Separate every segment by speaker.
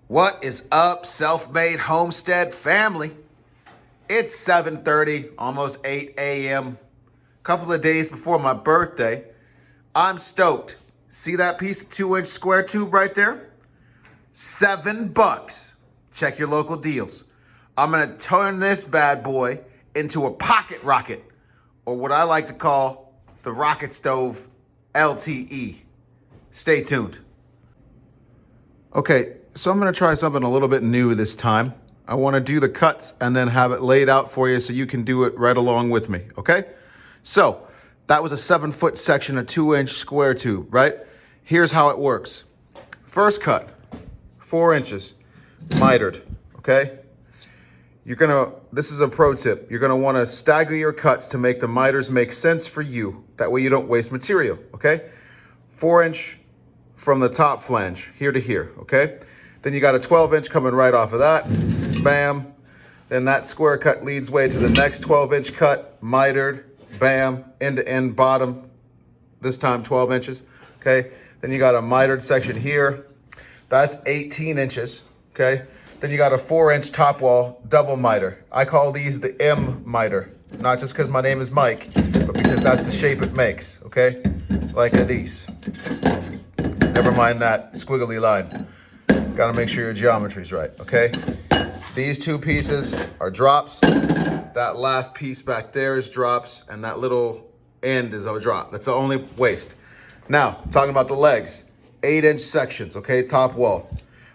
Speaker 1: What is up, self-made homestead family? It's 7:30, almost 8 a.m. Couple of days before my birthday. I'm stoked. See that piece of 2-inch square tube right there? $7. Check your local deals. I'm gonna turn this bad boy into a pocket rocket, or what I like to call the rocket stove LTE. Stay tuned. Okay, so I'm gonna try something a little bit new this time. I wanna do the cuts and then have it laid out for you so you can do it right along with me, okay? So, that was a 7-foot section, a 2-inch square tube, right? Here's how it works. First cut, 4 inches, mitered, okay? This is a pro tip. You're gonna wanna stagger your cuts to make the miters make sense for you. That way you don't waste material, okay? 4-inch from the top flange, here to here, okay? Then you got a 12-inch coming right off of that, bam. Then that square cut leads way to the next 12-inch cut, mitered, bam, end to end bottom, this time 12 inches, okay? Then you got a mitered section here, that's 18 inches, okay? Then you got a 4-inch top wall double miter. I call these the M miter, not just because my name is Mike, but because that's the shape it makes, okay? Like these. Never mind that squiggly line. Gotta make sure your geometry's right, okay? These two pieces are drops. That last piece back there is drops, and that little end is a drop. That's the only waste. Now, talking about the legs, 8-inch sections, okay, top wall.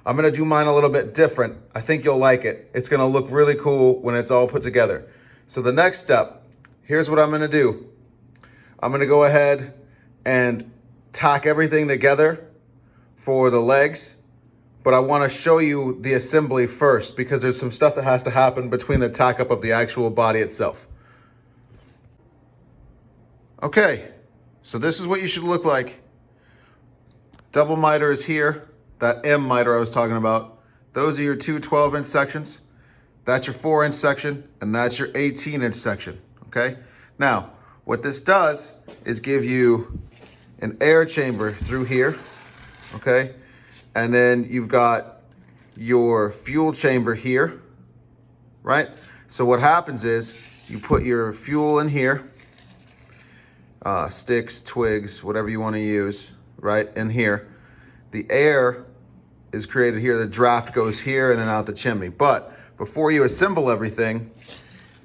Speaker 1: I'm gonna do mine a little bit different. I think you'll like it. It's gonna look really cool when it's all put together. So the next step, here's what I'm gonna do. I'm gonna go ahead and tack everything together for the legs, but I wanna show you the assembly first because there's some stuff that has to happen between the tack up of the actual body itself. Okay, so this is what you should look like. Double miter is here. That M miter I was talking about. Those are your two 12-inch sections. That's your 4-inch section, and that's your 18-inch section, okay? Now, what this does is give you an air chamber through here, okay? And then you've got your fuel chamber here, right? So what happens is you put your fuel in here, sticks, twigs, whatever you want to use, right, in here. The air is created here, the draft goes here and then out the chimney. But before you assemble everything,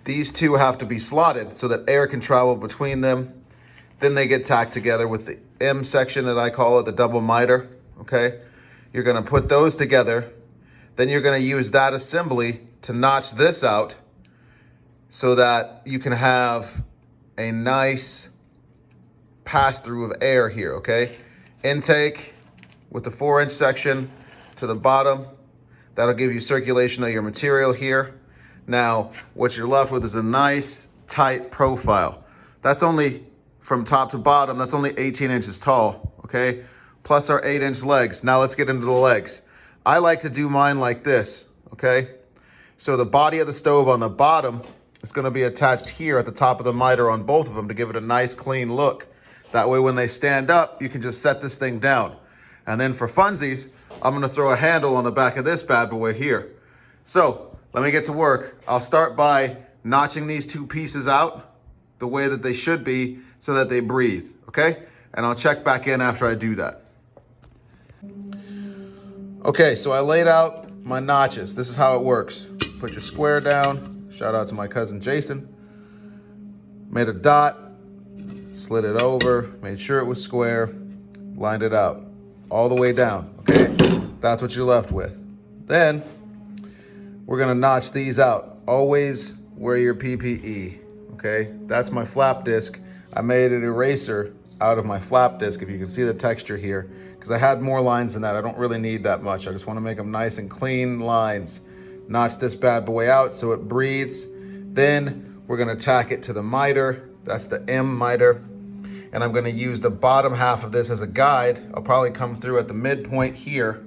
Speaker 1: these two have to be slotted so that air can travel between them. Then they get tacked together with the M section that I call it, the double miter, okay? You're gonna put those together. Then you're gonna use that assembly to notch this out so that you can have a nice pass through of air here, okay? Intake with the 4-inch section to the bottom. That'll give you circulation of your material here. Now, what you're left with is a nice, tight profile. That's only, from top to bottom, that's only 18 inches tall, okay? Plus our 8-inch legs. Now let's get into the legs. I like to do mine like this, okay? So the body of the stove on the bottom is gonna be attached here at the top of the miter on both of them to give it a nice, clean look. That way when they stand up, you can just set this thing down. And then for funsies, I'm gonna throw a handle on the back of this bad boy here. So let me get to work. I'll start by notching these two pieces out the way that they should be so that they breathe, okay? And I'll check back in after I do that. Okay, so I laid out my notches. This is how it works. Put your square down. Shout out to my cousin Jason. Made a dot, slid it over, made sure it was square, lined it out all the way down, okay? That's what you're left with. Then we're gonna notch these out. Always wear your PPE, okay? That's my flap disc. I made an eraser out of my flap disc, if you can see the texture here, because I had more lines than that. I don't really need that much. I just wanna make them nice and clean lines. Notch this bad boy out so it breathes. Then we're gonna tack it to the miter. That's the M miter. And I'm gonna use the bottom half of this as a guide. I'll probably come through at the midpoint here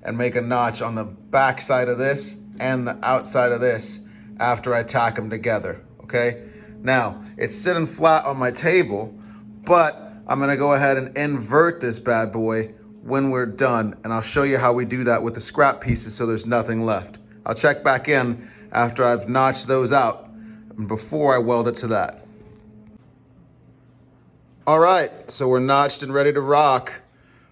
Speaker 1: and make a notch on the back side of this and the outside of this after I tack them together, okay? Now, it's sitting flat on my table, but I'm gonna go ahead and invert this bad boy when we're done, and I'll show you how we do that with the scrap pieces so there's nothing left. I'll check back in after I've notched those out and before I weld it to that. All right, so we're notched and ready to rock.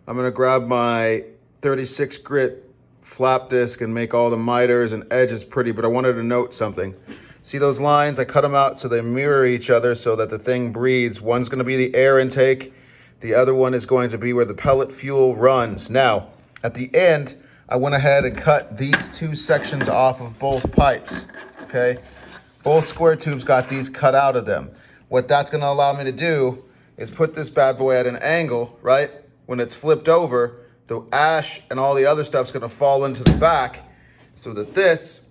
Speaker 1: I'm gonna grab my 36 grit flap disc and make all the miters and edges pretty, but I wanted to note something. See those lines? I cut them out so they mirror each other so that the thing breathes. One's gonna be the air intake. The other one is going to be where the pellet fuel runs. Now, at the end, I went ahead and cut these two sections off of both pipes, okay? Both square tubes got these cut out of them. What that's gonna allow me to do is put this bad boy at an angle, right? When it's flipped over, the ash and all the other stuff's gonna fall into the back so that this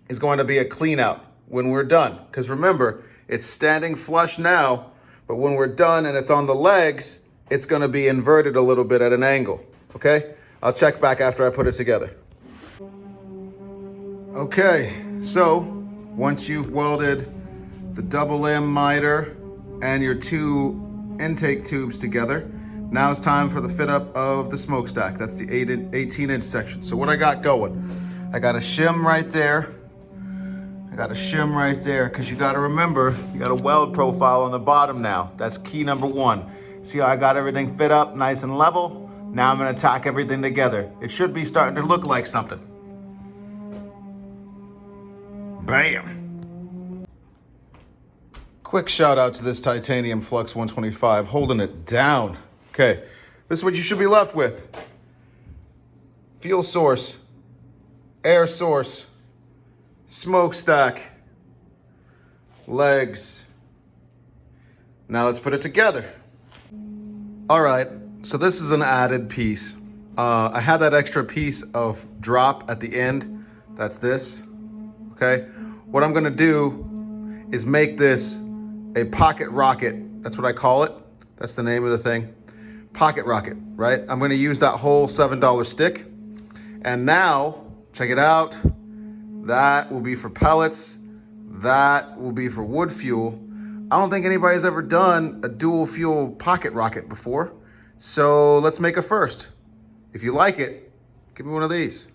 Speaker 1: is going to be a clean out when we're done. Because remember, it's standing flush now, but when we're done and it's on the legs, it's gonna be inverted a little bit at an angle, okay? I'll check back after I put it together. Okay, so once you've welded the double M miter and your two intake tubes together, now it's time for the fit up of the smokestack. That's the 18-inch section. So what I got going, I got a shim right there. I got a shim right there, because you got to remember, you got a weld profile on the bottom now. That's key number one. See how I got everything fit up nice and level? Now I'm going to tack everything together. It should be starting to look like something. Bam. Quick shout out to this titanium Flux 125, holding it down. Okay, this is what you should be left with. Fuel source, air source, smokestack, legs. Now let's put it together. All right, so this is an added piece. I had that extra piece of drop at the end. That's this, okay? What I'm gonna do is make this a pocket rocket. That's what I call it. That's the name of the thing. Pocket rocket, right? I'm gonna use that whole $7 stick. And now, check it out. That will be for pellets. That will be for wood fuel. I don't think anybody's ever done a dual fuel pocket rocket before. So let's make a first. If you like it, give me one of these.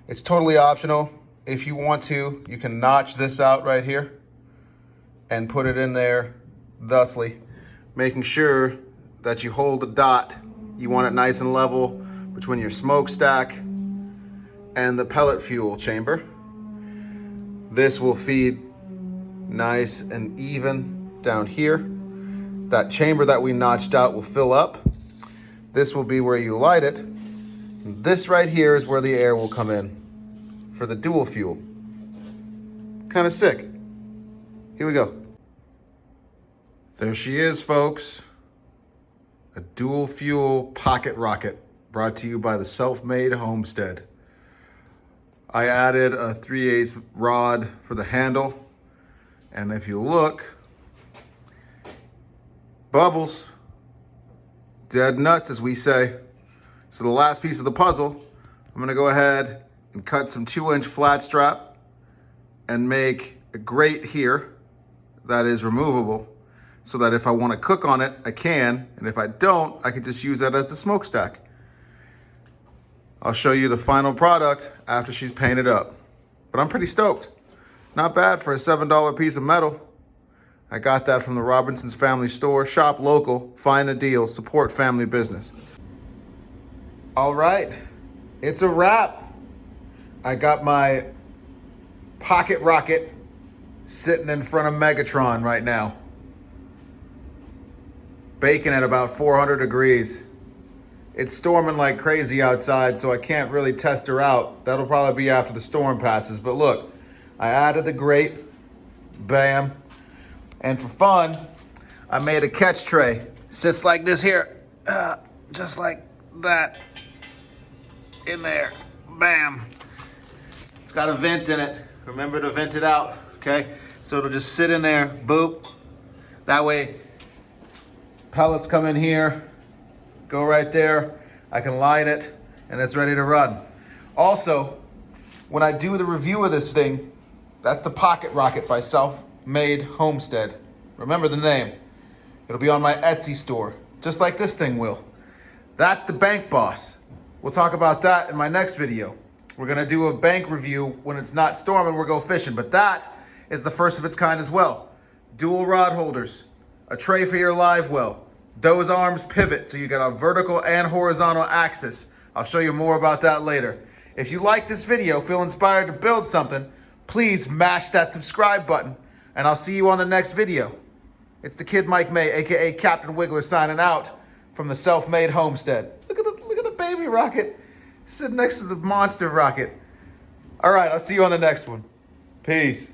Speaker 1: It's totally optional. If you want to, you can notch this out right here and put it in there thusly, making sure that you hold the dot. You want it nice and level between your smokestack and the pellet fuel chamber. This will feed nice and even down here. That chamber that we notched out will fill up. This will be where you light it. This right here is where the air will come in for the dual fuel. Kind of sick. Here we go. There she is, folks. A dual fuel pocket rocket brought to you by the Self-Made Homestead. I added a 3/8 rod for the handle. And if you look, bubbles, dead nuts, as we say. So the last piece of the puzzle, I'm gonna go ahead and cut some 2-inch flat strap and make a grate here that is removable so that if I wanna cook on it, I can. And if I don't, I can just use that as the smokestack. I'll show you the final product after she's painted up. But I'm pretty stoked. Not bad for a $7 piece of metal. I got that from the Robinson's Family Store. Shop local, find the deal, support family business. All right, it's a wrap. I got my pocket rocket sitting in front of Megatron right now. Baking at about 400 degrees. It's storming like crazy outside, so I can't really test her out. That'll probably be after the storm passes. But look, I added the grate, bam. And for fun, I made a catch tray. Sits like this here, just like that. In there, bam. It's got a vent in it. Remember to vent it out, okay? So it'll just sit in there, boop. That way, pellets come in here, go right there. I can light it and it's ready to run. Also, when I do the review of this thing, that's the Pocket Rocket by Self-Made Homestead. Remember the name. It'll be on my Etsy store. just like this thing will. That's the bank boss. We'll talk about that in my next video. We're gonna do a bank review when it's not storming, we'll go fishing, but that is the first of its kind as well. Dual rod holders, a tray for your live well. Those arms pivot, so you got a vertical and horizontal axis. I'll show you more about that later. If you like this video, feel inspired to build something, please mash that subscribe button, and I'll see you on the next video. It's the Kid Mike May, aka Captain Wiggler, signing out from the Self-Made homestead. Look at the baby rocket sitting next to the monster rocket. All right, I'll see you on the next one. Peace.